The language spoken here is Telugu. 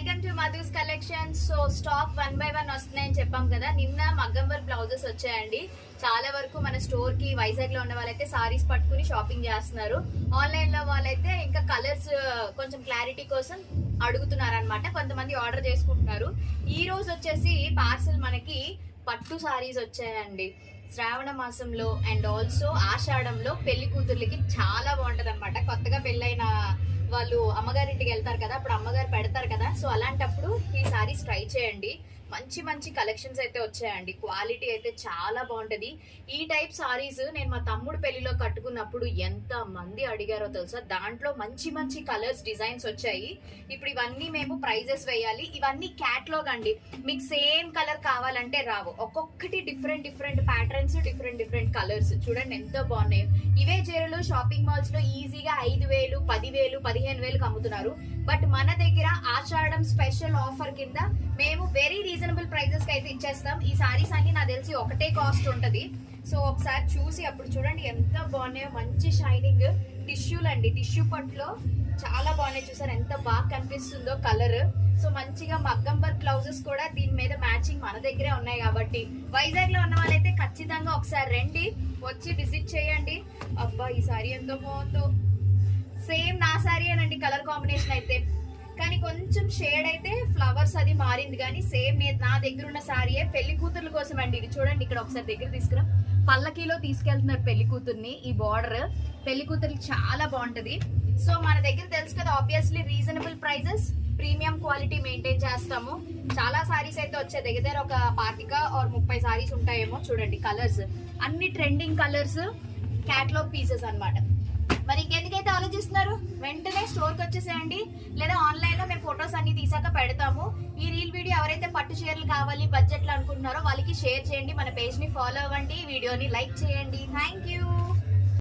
Welcome to Madhu's collection. So stock 1 by 1 వస్తున్నాయని చెప్పాం కదా. నిన్న మగ్గం వర్క్ బ్లౌజెస్ వచ్చాయండి. చాలా వరకు మన స్టోర్ కి వైజాగ్ లో ఉన్న వాళ్ళైతే సారీస్ పట్టుకుని షాపింగ్ చేస్తున్నారు. ఆన్లైన్ లో వాళ్ళైతే ఇంకా కలర్స్ కొంచెం క్లారిటీ కోసం అడుగుతున్నారు అనమాట. కొంతమంది ఆర్డర్ చేసుకుంటున్నారు. ఈ రోజు వచ్చేసి పార్సల్ మనకి పట్టు సారీస్ వచ్చాయండి. శ్రావణ మాసంలో అండ్ ఆల్సో ఆషాఢంలో పెళ్లి కూతుర్లకి చాలా బాగుంటది అనమాట. కొత్తగా పెళ్ళైన వాళ్ళు అమ్మగారింటికి వెళ్తారు కదా, అప్పుడు అమ్మగారు పెడతారు కదా. సో అలాంటప్పుడు ఈ సారీస్ ట్రై చేయండి. మంచి మంచి కలెక్షన్స్ అయితే వచ్చాయండి. క్వాలిటీ అయితే చాలా బాగుంటది. ఈ టైప్ సారీస్ నేను మా తమ్ముడు పెళ్లిలో కట్టుకున్నప్పుడు ఎంత మంది అడిగారో తెలుసా. దాంట్లో మంచి మంచి కలర్స్ డిజైన్స్ వచ్చాయి. ఇప్పుడు ఇవన్నీ మేము ప్రైజెస్ వేయాలి. ఇవన్నీ క్యాట్లాగ్ అండి. మీకు సేమ్ కలర్ కావాలంటే రావు. ఒక్కొక్కటి different different patterns, different different colours. చూడండి ఎంత బాగున్నాయి. ఇవే చీరలు షాపింగ్ మాల్స్ లో ఈజీగా 5,000, 10,000, 15,000 అమ్ముతున్నారు. బట్ మన దగ్గర ఆషాఢం స్పెషల్ ఆఫర్ కింద మేము వెరీ రీజనబుల్ ప్రైజెస్ కి అయితే ఇచ్చేస్తాం. ఈ సారీస్ అన్ని నాకు తెలిసి ఒకటే కాస్ట్ ఉంటది. సో ఒకసారి చూసి అప్పుడు చూడండి ఎంత బాగున్నాయో. మంచి షైనింగ్ టిష్యూలు అండి. టిష్యూ పట్టులో చాలా బాగున్నాయి. చూసారు ఎంత బాగా కనిపిస్తుందో కలర్. సో మంచిగా మగ్గం వర్క్ బ్లౌజెస్ కూడా దీని మీద మ్యాచింగ్ మన దగ్గరే ఉన్నాయి కాబట్టి వైజాగ్ లో ఉన్న వాళ్ళైతే ఖచ్చితంగా ఒకసారి రండి, వచ్చి విజిట్ చేయండి. అబ్బా ఈ సారీ ఎంతో బాగుందో. సేమ్ నా సారీ అనండి కలర్ కాంబినేషన్ అయితే, కానీ కొంచెం షేడ్ అయితే ఫ్లవర్స్ అది మారింది. కానీ సేమ్ నా దగ్గర ఉన్న సారీయే. పెళ్లి కూతుర్ల కోసం అండి ఇది. చూడండి ఇక్కడ ఒకసారి దగ్గర తీసుకురా. పల్లకీలో తీసుకెళ్తున్నారు పెళ్లి కూతుర్ని. ఈ బార్డర్ పెళ్లి కూతుర్కి చాలా బాగుంటది. సో మన దగ్గర తెలుసు కదా, obviously reasonable prices, premium quality maintain చేస్తాము. చాలా సారీస్ అయితే వచ్చాయి. దగ్గర ఒక 25 సారీస్ ఉంటాయేమో. చూడండి కలర్స్ అన్ని ట్రెండింగ్ కలర్స్, క్యాటలాగ్ పీసెస్ అన్నమాట. మరి ఇంకెందుకైతే ఆలోచిస్తున్నారు, వెంటనే స్టోర్ కి వచ్చేసేయండి. లేదా ఆన్లైన్ లో మేము ఫొటోస్ అన్ని తీసాక పెడతాము. ఈ రీల్ వీడియో ఎవరైతే పట్టు చీరలు కావాలి బడ్జెట్ లో అనుకుంటున్నారో వాళ్ళకి షేర్ చేయండి. మన పేజ్ ని ఫాలో అవ్వండి, వీడియోని లైక్ చేయండి. Thank you.